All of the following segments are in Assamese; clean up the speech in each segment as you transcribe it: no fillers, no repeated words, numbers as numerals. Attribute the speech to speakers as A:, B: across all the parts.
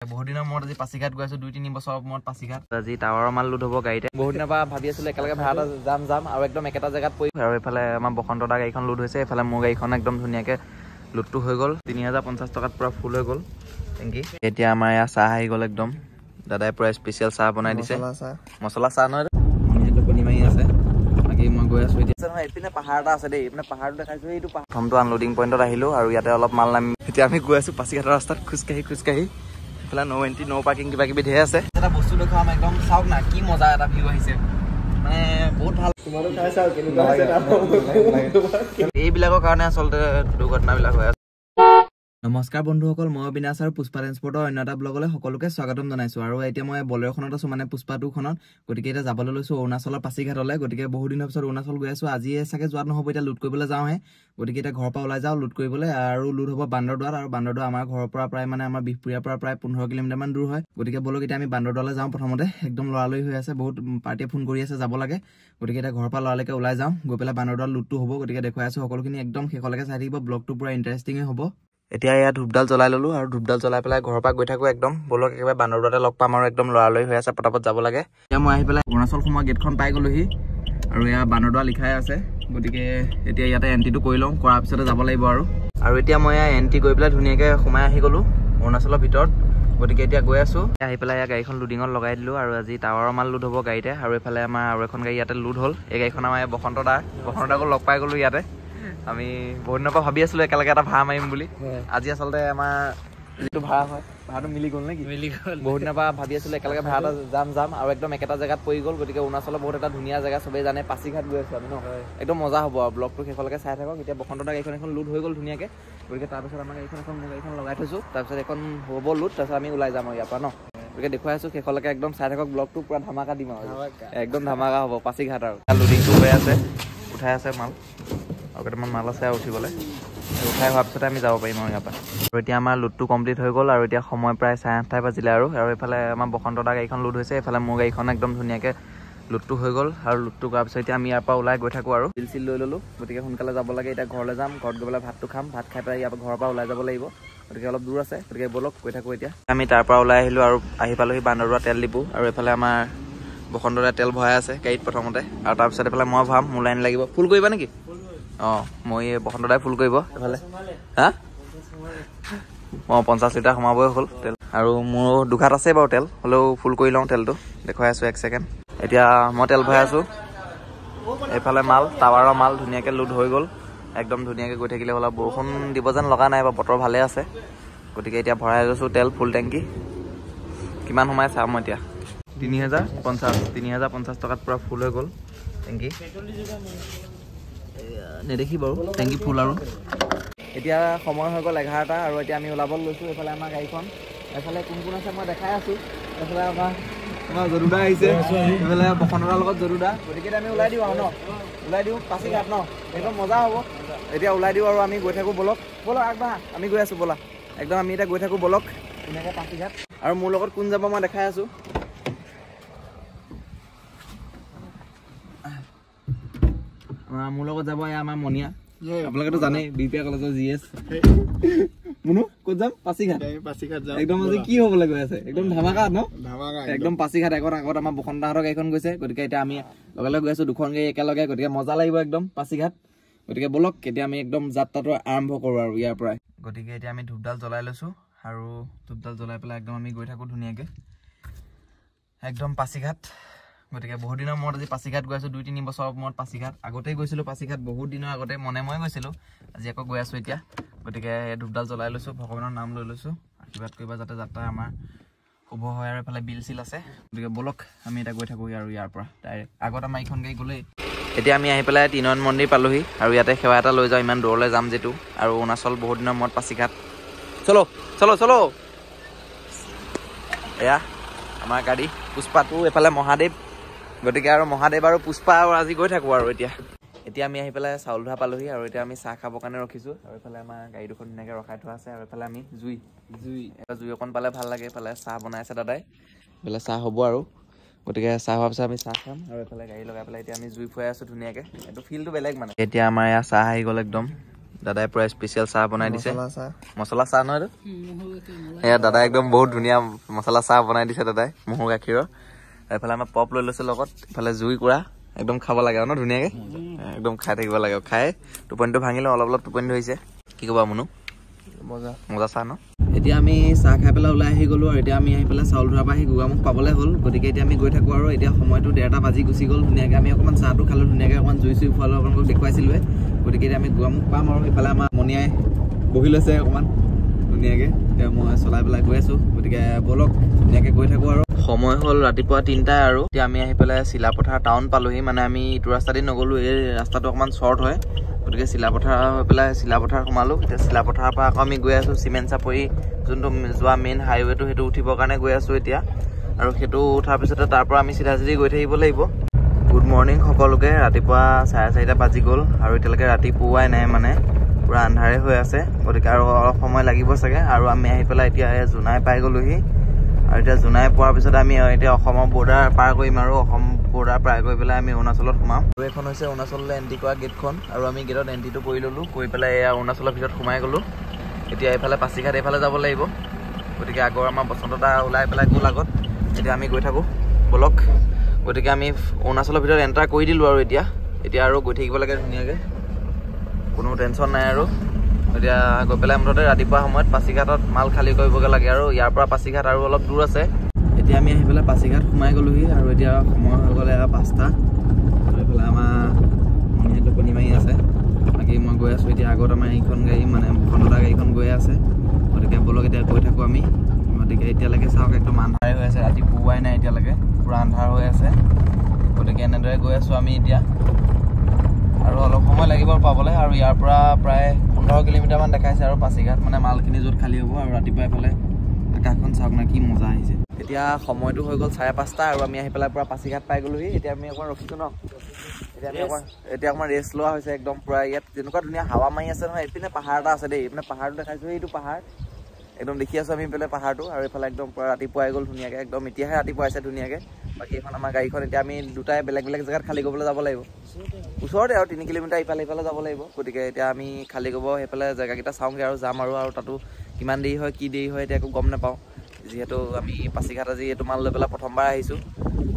A: বহুত দিনৰ মূৰত আজি পাছিঘাট গৈ আছো 2-3 বছৰৰ মূৰত পাছিঘাট আজি টাৱাৰৰ মাল লুট হ'ব গাড়ীতে বহুত দিনৰ পৰা ভাবি আছিলো একেলগে ভাড়া যাম আৰু একদম একেটা জেগাত পৰি আৰু এইফালে আমাৰ বসন্ত দা গাড়ীখন লুট হৈছে এইফালে মোৰ গাড়ীখন একদম ধুনীয়াকে লুটটো হৈ গ'ল 3050 টকাত পুৰা ফুল হৈ গ'ল থেংকি এতিয়া আমাৰ ইয়াৰ চাহ আহি গ'ল একদম দাদাই পুৰা স্পেচিয়েল চাহ বনাই দিছে মছলা চাহ নহয় টোপনি মাৰি আছে বাকী মই গৈ আছো এতিয়া এইপিনে পাহাৰ এটা আছে দেই এইপিনে পাহাৰটো দেখাইছো এইটো প্ৰথমটো আনলোডিং পইণ্টত আহিলো আৰু ইয়াতে অলপ মাল নামি এতিয়া আমি গৈ আছো পাছিঘাটৰ ৰাস্তাত খোজকাঢ়ি নো এন্ট্ৰি নো পাৰ্কিং কিবা কিবি ধেৰ আছে এটা বস্তু দেখাম একদম চাওক না কি মজা এটা ভিউ আহিছে মানে বহুত ভাল তোমাৰো খাইছা কেনেকুৱা আছে এইবিলাকৰ কাৰণে আচলতে দুৰ্ঘটনাবিলাক হৈ আছে নমস্কাৰ বন্ধুসকল মই অবিনাশ আৰু পুষ্পা ট্ৰান্সপৰ্টৰ অন্য এটা ব্লগলৈ সকলোকে স্বাগতম জনাইছো আৰু এতিয়া মই বলেৰখনত আছো মানে পুষ্পা 2 খনত গতিকে এতিয়া যাবলৈ লৈছো অৰুণাচলৰ পাছিঘাটলৈ গতিকে বহুত দিনৰ পিছত অৰুণাচল গৈ আছো আজি চাগে যোৱাত নহব এতিয়া লুট কৰিবলৈ যাওঁহে গতিকে এতিয়া ঘৰৰ পৰা ওলাই যাওঁ লুট কৰিবলৈ আৰু লুট হ'ব বান্দৰদুৱাত আৰু বান্দৰদুৱা আমাৰ ঘৰৰ পৰা প্ৰায় মানে আমাৰ বিহপুৰীয়াৰ পৰা প্ৰায় 15 কিলোমিটাৰ মান দূৰ হয় গতিকে বলক এতিয়া আমি বান্দৰদুৱালৈ যাওঁ প্ৰথমতে একদম লৰালৰি হৈ আছে বহুত পাৰ্টিয়ে ফোন কৰি আছে যাব লাগে গতিকে এতিয়া ঘৰৰ পৰা লৰালৈকে ওলাই যাওঁ গৈ পেলাই বান্দৰদুৱাত লুটটো হ'ব গতিকে দেখুৱাই আছো সকলোখিনি একদম শেষলৈকে চাই থাকিব ব্লগটো পুৰা ইণ্টাৰেষ্টিঙে হ'ব এতিয়া ইয়াত ধূপডাল জ্বলাই ললো আৰু ধূপডাল জ্বলাই পেলাই ঘৰৰ পৰা গৈ থাকো একদম বলক একেবাৰে বান্দৰদুৱাতে লগ পাম আৰু একদম লৰালৰি হৈ আছে পটাপট যাব লাগে এতিয়া মই আহি পেলাই অৰুণাচল সোমোৱা গেটখন পাই গলোহি আৰু এয়া বান্দৰদুৱা লিখাই আছে গতিকে এতিয়া ইয়াতে এন্ট্ৰিটো কৰি লওঁ কৰাৰ পিছতে যাব লাগিব আৰু এতিয়া মই এন্ট্ৰি কৰি পেলাই ধুনীয়াকে সোমাই আহি গলো অৰুণাচলৰ ভিতৰত গতিকে এতিয়া গৈ আছো আহি পেলাই ইয়াৰ গাড়ীখন লুডিঙত লগাই দিলো আৰু আজি টাৱাৰৰ মাল লুট হ'ব গাড়ীতে আৰু এইফালে আমাৰ আৰু এখন গাড়ী ইয়াতে লুট হ'ল এই গাড়ীখন আমাৰ বসন্ত দাকো লগ পাই গলো ইয়াতে আমি বহুত দিনৰ পৰা ভাবি আছিলো একেলগে এটা ভাড়া মাৰিম বুলি আজি আচলতে আমাৰ যিটো ভাড়া হয় ভাড়াটো মিলি গ'ল নেকি মিলি গ'ল বহুত দিনৰ পৰা ভাবি আছিলো একেলগে ভাড়া যাম আৰু একদম একেটা জেগাত পৰি গ'ল গতিকে অৰুণাচলৰ বহুত এটা ধুনীয়া জেগা চবেই জানে পাছিঘাট গৈ আছো আমি ন একদম মজা হ'ব আৰু ব্লগটো শেষলৈকে চাই থাকক এতিয়া বসন্ত দা গাড়ীখন এখন লুট হৈ গ'ল ধুনীয়াকে গতিকে তাৰপিছত আমাৰ গাড়ীখন মোৰ গাড়ীখন লগাই থৈছো তাৰপিছত এখন হ'ব লুট তাৰপিছত আমি ওলাই যাম আৰু ইয়াৰ পৰা ন গতিকে দেখুৱাই আছো শেষলৈকে একদম চাই থাকক ব্লগটো পুৰা ধামাকা দিম আৰু একদম ধামাকা হ'ব পাছিঘাট আৰু লুডিংটো হৈ আছে উঠাই আছে মাল আৰু কেইটামান মাল আছে আৰু উঠিবলৈ উঠাই হোৱাৰ পিছতে আমি যাব পাৰিম আৰু ইয়াৰ পৰা আৰু এতিয়া আমাৰ লুটটো কমপ্লিট হৈ গ'ল আৰু এতিয়া সময় প্ৰায় 8:30 বাজিলে আৰু এইফালে আমাৰ বসন্ত দা গাড়ীখন লুট হৈছে এইফালে মোৰ গাড়ীখন একদম ধুনীয়াকৈ লুটটো হৈ গ'ল আৰু লুটটো কৰাৰ পিছত এতিয়া আমি ইয়াৰ পৰা ওলাই গৈ থাকোঁ আৰু বিল লৈ ল'লোঁ গতিকে সোনকালে যাব লাগে এতিয়া ঘৰলৈ যাম ঘৰত গৈ পেলাই ভাতটো খাম ভাত খাই পেলাই ইয়াৰ পৰা ঘৰৰ পৰা ওলাই যাব লাগিব গতিকে অলপ দূৰ আছে গতিকে বলক গৈ থাকোঁ এতিয়া আমি তাৰ পৰা ওলাই আহিলোঁ আৰু আহি পালোহি বান্দৰদুৱা তেল ডিপু আৰু এইফালে আমাৰ বসন্ত দাই তেল ভৰাই আছে গাড়ীত প্ৰথমতে আৰু তাৰপিছত এইফালে মই ভৰাম মোৰ লাইন লাগিব ফুল কৰিবা নেকি অঁ মই বসন্ত দাই ফুল কৰিব এইফালে হা অঁ 50 লিটাৰ সোমাবই হ'ল তেল আৰু মোৰ দুঘাট আছে বাৰু তেল হ'লেও ফুল কৰি লওঁ তেলটো দেখুৱাই আছোঁ 1 ছেকেণ্ড এতিয়া মই তেল ভৰাই আছোঁ এইফালে মাল টাৱাৰৰ মাল ধুনীয়াকৈ লোড হৈ গ'ল একদম ধুনীয়াকৈ গৈ থাকিলে হ'ল বৰষুণ দিব যেন লগা নাই বা বতৰ ভালে আছে গতিকে এতিয়া ভৰাই লৈছোঁ তেল ফুল টেংকি কিমান সোমাই চাম মই এতিয়া 3050 টকাত পূৰা ফুল হৈ গ'ল টেংকি নেদেখি বাৰু টেংকি ফুল আৰু এতিয়া সময় হৈ গ'ল 11টা আৰু এতিয়া আমি ওলাব লৈছোঁ এইফালে আমাৰ গাড়ীখন এইফালে কোন আছে মই দেখাই আছোঁ এইফালে আমাৰ জৰুদা আহিছে এইফালে বসন্ত দাৰ লগত জৰুদা গতিকে আমি ওলাই দিওঁ আৰু ন ওলাই দিওঁ পাছিঘাট ন একদম মজা হ'ব এতিয়া ওলাই দিওঁ আৰু আমি গৈ থাকোঁ বলক আগবাঢ়া আমি গৈ আছোঁ ব'লা একদম আমি এতিয়া গৈ থাকোঁ বলক ধুনীয়াকৈ পাছিঘাট আৰু মোৰ লগত কোন যাব মই দেখাই আছোঁ মোৰ লগত যাব আমাৰ মনিয়া আপোনালোকেতো জানেই বিপিআৰ কলেজৰ GS মুনু ক'ত যাম পাছিঘাট একদম আজি কি হ'বলৈ গৈ আছে একদম ধামাকা ন একদম পাছিঘাট আগত আমাৰ বসন্তহঁতৰ গাড়ীখন গৈছে গতিকে এতিয়া আমি লগে গৈ আছোঁ দুখন গাড়ী একেলগে গতিকে মজা লাগিব একদম পাছিঘাট গতিকে বলক এতিয়া আমি একদম যাত্ৰাটো আৰম্ভ কৰোঁ আৰু ইয়াৰ পৰাই গতিকে এতিয়া আমি ধূপডাল জ্বলাই লৈছোঁ আৰু ধূপডাল জ্বলাই পেলাই একদম আমি গৈ থাকোঁ ধুনীয়াকৈ একদম পাছিঘাট গতিকে বহুত দিনৰ মূৰত আজি পাছিঘাট গৈ আছোঁ 2-3 বছৰৰ মূৰত পাছিঘাট আগতেই গৈছিলোঁ পাছিঘাট বহুত দিনৰ আগতে মই গৈছিলোঁ আজি আকৌ গৈ আছোঁ এতিয়া গতিকে ধূপডাল জ্বলাই লৈছোঁ ভগৱানৰ নাম লৈ লৈছোঁ আশীৰ্বাদ কৰিবা যাতে যাত্ৰা আমাৰ শুভ হয় আৰু এইফালে বিল চিল আছে গতিকে বলক আমি এতিয়া গৈ থাকোঁ আৰু ইয়াৰ পৰা ডাইৰেক্ট আগত আমাৰ এইখন গাড়ী গ'লেই এতিয়া আমি আহি পেলাই 3 নয়ন মন্দিৰ পালোহি আৰু ইয়াতে সেৱা এটা লৈ যাওঁ ইমান দূৰলৈ যাম যিটো আৰু অৰুণাচল বহুত দিনৰ মূৰত পাছিঘাট চলো এয়া আমাৰ গাড়ী পুষ্পা 2 এইফালে মহাদেৱ গতিকে আৰু মহাদেৱ আৰু পুষ্পা আৰু আজি গৈ থাকোঁ আৰু এতিয়া আমি আহি পেলাই চাউল ধৰা পালোহি আৰু এতিয়া আমি চাহ খাবৰ কাৰণে ৰখিছোঁ আৰু এইফালে আমাৰ গাড়ী দুখন ধুনীয়াকৈ ৰখাই থোৱা আছে আৰু এইফালে আমি জুই অকণ পালে ভাল লাগে এইফালে চাহ বনাই আছে দাদাই এইফালে চাহ হ'ব আৰু গতিকে চাহ হোৱাৰ পিছত আমি চাহ খাম আৰু এইফালে গাড়ী লগাই পেলাই এতিয়া আমি জুই ফুৱাই আছোঁ ধুনীয়াকৈ এইটো ফিলটো বেলেগ মানে এতিয়া আমাৰ ইয়াৰ চাহ আহি গ'ল একদম দাদাই পুৰা স্পেচিয়েল চাহ বনাই দিছে মছলা চাহ নহয় এয়া দাদাই একদম বহুত ধুনীয়া মছলা চাহ বনাই দিছে দাদাই মহু গাখীৰৰ এইফালে আমাৰ পপ লৈ লৈছো লগত ইফালে জুই কুৰা একদম খাব লাগে ন ধুনীয়াকে একদম খাই থাকিব লাগে খাই টোপনিটো ভাঙিলে অলপ অলপ টোপনি ধৰিছে কি ক'বা মুনু মজা চাহ ন এতিয়া আমি চাহ খাই পেলাই ওলাই আহি গ'লো আৰু এতিয়া আমি আহি পেলাই চাউল ধৰা পৰা আহি গোগামুখ পাবলৈ হ'ল গতিকে এতিয়া আমি গৈ থাকোঁ আৰু এতিয়া সময়টো 1:30 বাজি গুচি গ'ল ধুনীয়াকৈ আমি অকণমান চাহটো খালোঁ ধুনীয়াকৈ অকণমান জুই চুই খোৱালোঁ আপোনালোকক দেখুৱাইছিলোঁৱে গতিকে এতিয়া আমি গোগামুখ পাম আৰু ইফালে আমাৰ মনিয়াই বহি লৈছে অকণমান ধুনীয়াকৈ এতিয়া মই চলাই পেলাই গৈ আছোঁ গতিকে ব'লক ধুনীয়াকৈ গৈ থাকোঁ আৰু সময় হ'ল ৰাতিপুৱা 3টা আৰু এতিয়া আমি আহি পেলাই চিলাপথাৰ টাউন পালোহি মানে আমি ইটো ৰাস্তা দি নগ'লোঁ এই ৰাস্তাটো অকণমান শ্বৰ্ট হয় গতিকে চিলাপথাৰ হৈ পেলাই চিলাপথাৰ সোমালোঁ এতিয়া চিলাপথাৰৰ পৰা আকৌ আমি গৈ আছোঁ চিমেণ্ট চাপৰি যোনটো যোৱা মেইন হাইৱেটো সেইটো উঠিবৰ কাৰণে গৈ আছোঁ এতিয়া আৰু সেইটো উঠাৰ পিছতে তাৰ পৰা আমি চিধা চিধি গৈ থাকিব লাগিব গুড মৰ্ণিং সকলোকে ৰাতিপুৱা 4:30 বাজি গ'ল আৰু এতিয়ালৈকে ৰাতি পুৱাই নাই মানে পুৰা আন্ধাৰে হৈ আছে গতিকে আৰু অলপ সময় লাগিব চাগে আৰু আমি আহি পেলাই এতিয়া জোনাই পাই গ'লোহি আৰু এতিয়া জোনাই পোৱাৰ পিছত আমি এতিয়া অসমৰ বৰ্ডাৰ পাৰ কৰিম আৰু অসম বৰ্ডাৰ পাৰ কৰি পেলাই আমি অৰুণাচলত সোমাম আৰু এইখন হৈছে অৰুণাচললৈ এণ্ট্ৰি কৰা গেটখন আৰু আমি গেটত এণ্ট্ৰিটো কৰি ল'লোঁ কৰি পেলাই এয়া অৰুণাচলৰ ভিতৰত সোমাই গ'লোঁ এতিয়া এইফালে পাছিঘাট এইফালে যাব লাগিব গতিকে আগৰ আমাৰ বসন্ত দা ওলাই পেলাই গ'ল আগত এতিয়া আমি গৈ থাকোঁ ব'লক গতিকে আমি অৰুণাচলৰ ভিতৰত এণ্টাৰ কৰি দিলোঁ আৰু এতিয়া আৰু গৈ থাকিব লাগে ধুনীয়াকৈ কোনো টেনশ্যন নাই আৰু এতিয়া গৈ পেলাই মুঠতে ৰাতিপুৱা সময়ত পাছিঘাটত মাল খালী কৰিবগৈ লাগে আৰু ইয়াৰ পৰা পাছিঘাট আৰু অলপ দূৰ আছে এতিয়া আমি আহি পেলাই পাছিঘাট সোমাই গ'লোহি আৰু এতিয়া সময় হৈ গ'লে 5টা আৰু এইফালে আমাৰ মনিয়াই টোপনি মাৰি আছে বাকী মই গৈ আছোঁ এতিয়া আগত আমাৰ এইখন গাড়ী মানে বসন্ত গাড়ীখন গৈ আছে গতিকে ব'লক এতিয়া গৈ থাকোঁ আমি গতিকে এতিয়ালৈকে চাওক একদম আন্ধাৰে হৈ আছে ৰাতি পুৱাই নাই এতিয়ালৈকে পূৰা আন্ধাৰ হৈ আছে গতিকে এনেদৰে গৈ আছোঁ আমি এতিয়া আৰু অলপ সময় লাগিব পাবলৈ আৰু ইয়াৰ পৰা প্ৰায় 15 কিলোমিটাৰমান দেখাইছে আৰু পাছিঘাট মানে মালখিনি য'ত খালী হ'ব আৰু ৰাতিপুৱা এইফালে আকাশখন চাওক না কি মজা আহিছে এতিয়া সময়টো হৈ গ'ল 5:30 আৰু আমি আহি পেলাই পূৰা পাছিঘাট পাই গ'লোহি এতিয়া আমি অকণমান ৰখিছোঁ ন এতিয়া অকণমান ৰেষ্ট লোৱা হৈছে একদম পূৰা ইয়াত যেনেকুৱা ধুনীয়া হাৱা মাৰি আছে নহয় এইপিনে পাহাৰ এটা আছে দেই এইপিনে পাহাৰটো দেখাইছোঁ এইটো পাহাৰ একদম দেখি আছোঁ আমি এইফালে পাহাৰটো আৰু এইফালে একদম পূৰা ৰাতিপুৱাই গ'ল ধুনীয়াকৈ একদম এতিয়াহে ৰাতিপুৱা আছে ধুনীয়াকৈ বাকী এইখন আমাৰ গাড়ীখন এতিয়া আমি দুটাই বেলেগ বেলেগ জেগাত খালী কৰিবলৈ যাব লাগিব ওচৰতে আৰু 3 কিলোমিটাৰ ইফালে যাব লাগিব গতিকে এতিয়া আমি খালী কৰিব সেইফালে জেগাকেইটা চাওঁগৈ আৰু যাম আৰু তাতো কিমান দেৰি হয় কি দেৰি হয় এতিয়া একো গম নাপাওঁ যিহেতু আমি পাছিঘাট আজি এইটো মাল লৈ পেলাই প্ৰথমবাৰ আহিছোঁ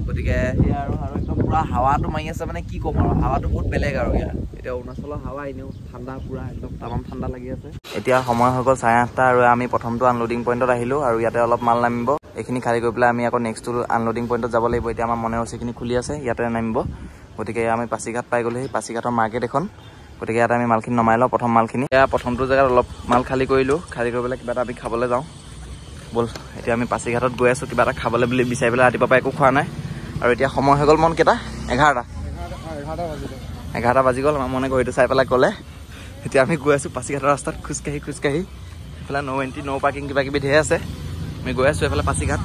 A: গতিকে সেয়া আৰু একদম পূৰা হাৱাটো মাৰি আছে মানে কি ক'ম আৰু হাৱাটো বহুত বেলেগ আৰু ইয়াৰ এতিয়া অৰুণাচলৰ হাৱা এনেও ঠাণ্ডা পূৰা একদম তামাম ঠাণ্ডা লাগি আছে এতিয়া সময় হৈ গ'ল 8:30 আৰু আমি প্ৰথমটো আনলোডিং পইণ্টত আহিলোঁ আৰু ইয়াতে অলপ মাল নামিব এইখিনি খালী কৰি পেলাই আমি আকৌ নেক্সটটো আনলোডিং পইণ্টত যাব লাগিব এতিয়া আমাৰ মনে ৰচিখিনি খুলি আছে ইয়াতে নামিব গতিকে আমি পাছিঘাট পাই গ'লোহি পাছিঘাটৰ মাৰ্কেট এখন গতিকে ইয়াতে আমি মালখিনি নমাই লওঁ প্ৰথম মালখিনি এয়া প্ৰথমটো জেগাত অলপ মাল খালী কৰিলোঁ খালী কৰি পেলাই কিবা এটা আমি খাবলৈ যাওঁ ব'ল এতিয়া আমি পাছিঘাটত গৈ আছোঁ কিবা এটা খাবলৈ বুলি বিচাৰি পেলাই ৰাতিপুৱাৰ পৰা একো খোৱা নাই আৰু এতিয়া সময় হৈ গ'ল মন কেইটা 11টা বাজি গ'ল আমাৰ মনে ঘড়ীটো চাই পেলাই ক'লে এতিয়া আমি গৈ আছোঁ পাছিঘাটৰ ৰাস্তাত খোজকাঢ়ি এইফালে ন' এণ্ট্ৰি ন' পাৰ্কিং কিবা কিবি ধেৰ আছে আমি গৈ আছোঁ এইফালে পাছিঘাট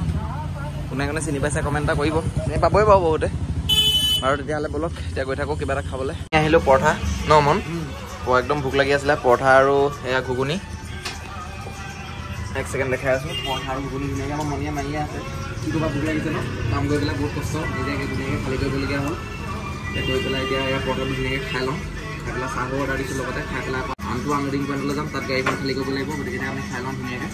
A: কোনে কোনে চিনি পাইছে কমেণ্ট এটা কৰিব চিনি পাবই বাৰু বহুতে আৰু তেতিয়াহ'লে ব'লক এতিয়া গৈ থাকোঁ কিবা এটা খাবলৈ আহিলোঁ পৰঠা ন মন একদম ভোক লাগি আছিলে পৰঠা আৰু এয়া ঘুগুনি এক ছেকেণ্ড দেখাই আছোঁ পৰঠা আৰু ঘুগুনি ধুনীয়াকৈ আমাৰ মনিয়া মাৰিয়ে আছে কি ক'বা ভোক লাগিছে ন কাম কৰি পেলাই বহুত কষ্ট নিজে ধুনীয়াকৈ খালী কৰিবলগীয়া হ'ল এতিয়া গৈ পেলাই এতিয়া ইয়াৰ পৰঠাটো ধুনীয়াকৈ খাই লওঁ খাই পেলাই চাহো অৰ্ডাৰ দিছোঁ লগতে খাই পেলাই আনটো আনলোডিং পইণ্টলৈ যাম তাত গাড়ীখন খালী কৰিব লাগিব গতিকে আমি খাই লওঁ ধুনীয়াকৈ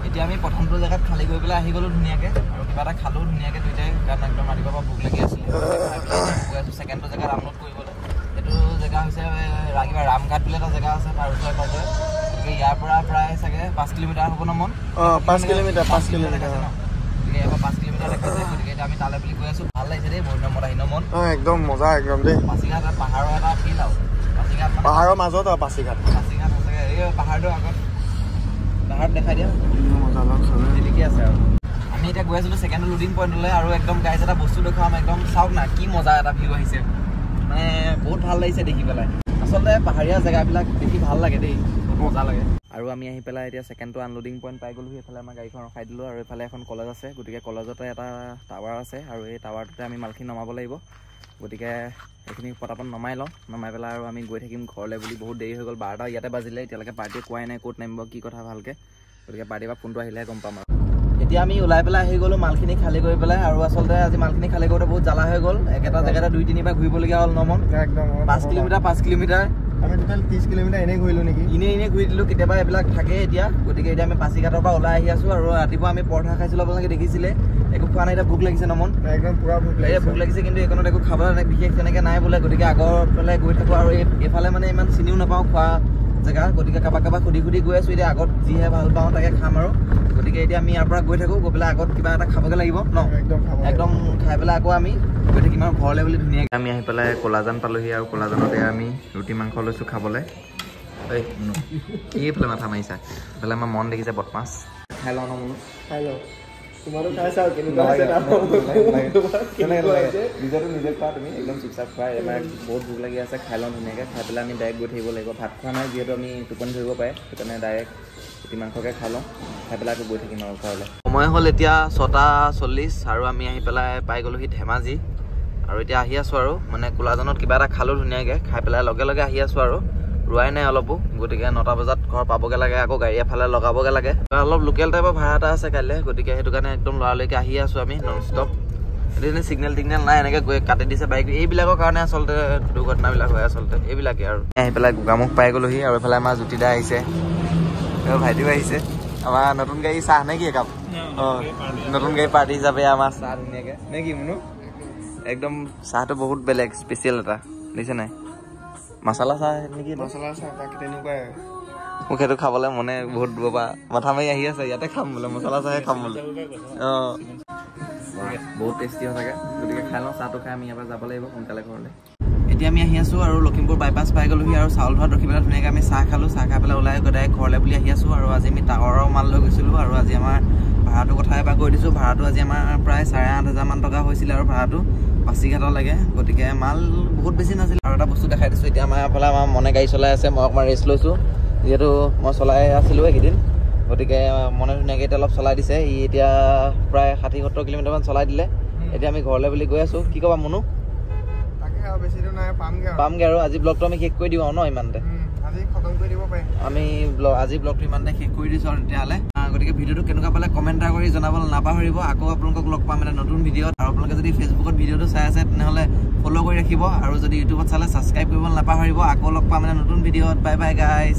A: এতিয়া আমি প্ৰথমটো জেগাত খালী কৰি পেলাই আহি গ'লোঁ ধুনীয়াকৈ আৰু কিবা এটা খালোঁ ধুনীয়াকৈ দুইটাই কাৰণ একদম ৰাতিপুৱাৰ পৰা ভোক লাগি আছিলে গৈ আছোঁ ছেকেণ্ডটো জেগাত আপলোড কৰিবলৈ সেইটো জেগা হৈছে কিবা ৰামঘাট বুলি এটা জেগা আছে তাৰ ওচৰে পাঁজৰে গতিকে ইয়াৰ পৰা প্ৰায় চাগে 5 কিলোমিটাৰ হ'ব ন মন
B: 5 কিলোমিটাৰ
A: গতিকে ইয়াৰ পৰা 5 কিলোমিটাৰ দেখাইছে গতিকে এতিয়া আমি তালৈ বুলি গৈ আছোঁ ভাল লাগিছে দেই বহুত নম্বৰত আহি ন মন
B: একদম মজা একদম দেই
A: পাছিঘাট পাহাৰৰ এটা ফিল আৰু পাছিঘাট
B: পাহাৰৰ মাজত আৰু পাছিঘাট
A: সঁচাকৈ এই পাহাৰটো আগত পাহাৰত দেখাই দিয়া
B: মজা
A: ঠিকে আছে আৰু আমি এতিয়া গৈ আছিলোঁ ছেকেণ্ড লোডিং পইণ্টলৈ আৰু একদম গাইজ এটা বস্তু দেখুৱাম একদম চাওক না কি মজা এটা ভিউ আহিছে মানে বহুত ভাল লাগিছে দেখি পেলাই আচলতে পাহাৰীয়া জেগাবিলাক দেখি ভাল লাগে দেই বহুত মজা লাগে আৰু আমি আহি পেলাই এতিয়া ছেকেণ্ডটো আনলোডিং পইণ্ট পাই গ'লোহি এইফালে আমাৰ গাড়ীখন ৰখাই দিলোঁ আৰু এইফালে এখন কলেজ আছে গতিকে কলেজতে এটা টাৱাৰ আছে আৰু এই টাৱাৰটোতে আমি মালখিনি নমাব লাগিব গতিকে এইখিনি পটাপট নমাই লওঁ নমাই পেলাই আৰু আমি গৈ থাকিম ঘৰলৈ বুলি বহুত দেৰি হৈ গ'ল 12টা ইয়াতে বাজিলে এতিয়ালৈকে পাৰ্টিয়ে কোৱাই নাই ক'ত নামিব কি কথা ভালকৈ গতিকে পাৰ্টিৰ পৰা ফোনটো আহিলেহে গম পাম আৰু এতিয়া আমি ওলাই পেলাই আহি গ'লোঁ মালখিনি খালী কৰি পেলাই আৰু আচলতে আজি মালখিনি খালী কৰোঁতে বহুত জ্বালা হৈ গ'ল একেটা জেগাতে 2-3 বাৰ ঘূৰিবলগীয়া হ'ল নমন
B: একদম
A: 5 কিলোমিটাৰ
B: আমি টোটাল 30 কিলোমিটাৰ এনেই ঘূৰিলো নেকি
A: ইনে ঘূৰি দিলোঁ কেতিয়াবা এইবিলাক থাকে এতিয়া গতিকে এতিয়া আমি পাছিঘাটৰ পৰা ওলাই আহি আছোঁ আৰু ৰাতিপুৱা আমি পৰঠা খাইছিলোঁ আপোনালোকে দেখিছিলে একো খোৱা নাই এতিয়া ভোক লাগিছে নমন
B: একদম পুৰা
A: ভোক লাগিছে কিন্তু এইকণত একো খাবলৈ বিশেষ তেনেকৈ নাই বোলে গতিকে আগৰ ফালে গৈ থাকোঁ আৰু এইফালে মানে ইমান চিনিও নাপাওঁ খোৱা জেগা গতিকে কাৰোবাক সুধি গৈ আছোঁ এতিয়া আগত যিহে ভাল পাওঁ তাকে খাম আৰু গতিকে এতিয়া আমি ইয়াৰ পৰা গৈ থাকোঁ গৈ পেলাই আগত কিবা এটা খাবগৈ লাগিব ন একদম খাই পেলাই আকৌ আমি গৈ থাকিম আৰু ঘৰলৈ বুলি ধুনীয়াকৈ আমি আহি পেলাই ক'লাজান পালোহি আৰু ক'লাজানতে আমি ৰুটি মাংস লৈছোঁ খাবলৈ এইফালে মাথা মাৰিছা এইফালে আমাৰ মন দেখিছে বদমাছ খাই লওঁ ন মনো
B: খাই লওঁ তোমাৰো খাই চাওঁ কেনেকুৱা
A: নিজৰটো নিজে খোৱা তুমি একদম চুপচাপ খোৱা এবাৰ বহুত ভোক লাগি আছে খাই লওঁ ধুনীয়াকৈ খাই পেলাই আমি ডাইৰেক্ট গৈ থাকিব লাগিব ভাত খোৱা নাই যিহেতু আমি টোপনি ধৰিব পাৰে সেইকাৰণে ডাইৰেক্ট ৰুটি মাংসকৈ খাই লওঁ খাই পেলাই আকৌ গৈ থাকিম আৰু ঘৰলৈ সময় হ'ল এতিয়া 6:40 আৰু আমি আহি পেলাই পাই গ'লোহি ধেমাজি আৰু এতিয়া আহি আছোঁ আৰু মানে ক'লাজানত কিবা এটা খালোঁ ধুনীয়াকৈ খাই পেলাই লগে লগে আহি আছোঁ আৰু ৰোৱাই নাই অলপো গতিকে 9টা বজাত ঘৰ পাবগৈ লাগে আকৌ গাড়ী এফালে লগাবগৈ লাগে অলপ লোকেল টাইপৰ ভাড়া এটা আছে কাইলৈ গতিকে সেইটো কাৰণে একদম লৰালৈকে আহি আছোঁ আমি নন ষ্টপ এতিয়া চিগনেল টিগনেল নাই এনেকৈ গৈ কাটি দিছে বাইক এইবিলাকৰ কাৰণে আচলতে দুৰ্ঘটনাবিলাক হয় আচলতে এইবিলাকে আৰু আহি পেলাই গোগামুখ পাই গ'লোহি আৰু এইফালে আমাৰ জ্যোতিদা আহিছে ভাইটিও আহিছে আমাৰ নতুন গাড়ী চাহ নে কি একাপ অঁ নতুন গাড়ী পাৰ্টি হিচাপে আমাৰ চাহ ধুনীয়াকৈ নে কি মুনু একদম চাহটো বহুত বেলেগ স্পেচিয়েল এটা দিছে নাই মছলা চাহ নেকি
B: মছলা চাহ তাক তেনেকুৱাই
A: মোক সেইটো খাবলৈ মনে বহুত দূৰৰ পৰা মাথা মাৰি আহি আছে ইয়াতে খাম বোলে মছলা চাহে খাম বোলে অঁ বহুত টেষ্টি হৈ থাকে গতিকে খাই লওঁ চাহটো খাই আমি ইয়াৰ পৰা যাব লাগিব সোনকালে ঘৰলৈ এতিয়া আমি আহি আছোঁ আৰু লখিমপুৰ বাইপাছ পাই গ'লোহি আৰু চাউল ধোৱাত ৰখি পেলাই ধুনীয়াকৈ আমি চাহ খালোঁ চাহ খাই পেলাই ওলাই ডাইৰেক্ট ঘৰলৈ বুলি আহি আছোঁ আৰু আজি আমি টাৱাৰৰ মাল লৈ গৈছিলোঁ আৰু আজি আমাৰ ভাড়াটোৰ কথা এবাৰ কৈ দিছোঁ ভাড়াটো আজি আমাৰ প্ৰায় 8,500 মান টকা হৈছিলে আৰু ভাড়াটো পাছিঘাটলৈকে গতিকে মাল বহুত বেছি নাছিলে আৰু এটা বস্তু দেখাই দিছোঁ এতিয়া আমাৰ এফালে আমাৰ মনে গাড়ী চলাই আছে মই অকণমান ৰেষ্ট লৈছোঁ যিহেতু মই চলাই আছিলোঁ এইকেইদিন গতিকে মনে ধুনীয়াকৈ এতিয়া অলপ চলাই দিছে ই এতিয়া প্ৰায় 60-70 কিলোমিটাৰমান চলাই দিলে এতিয়া আমি ঘৰলৈ বুলি গৈ আছোঁ কি ক'বা মুনু পামগৈ আৰু আজি ব্লগটো আমি শেষ কৰি দিওঁ আৰু ন ইমানতে আমি আজি ব্লগটো ইমানতে শেষ কৰি দিছোঁ আৰু তেতিয়াহ'লে গতিকে ভিডিঅ'টো কেনেকুৱা পালে কমেণ্ট এটা কৰি জনাবলৈ নাপাহৰিব আকৌ আপোনালোকক লগ পাম এটা নতুন ভিডিঅ'ত আৰু আপোনালোকে যদি ফেচবুকত ভিডিঅ'টো চাই আছে তেনেহ'লে ফ'ল' কৰি ৰাখিব আৰু যদি ইউটিউবত চালে ছাবস্ক্ৰাইব কৰিবলৈ নাপাহৰিব আকৌ লগ পাম এটা নতুন ভিডিঅ'ত বাই বাই গাইজ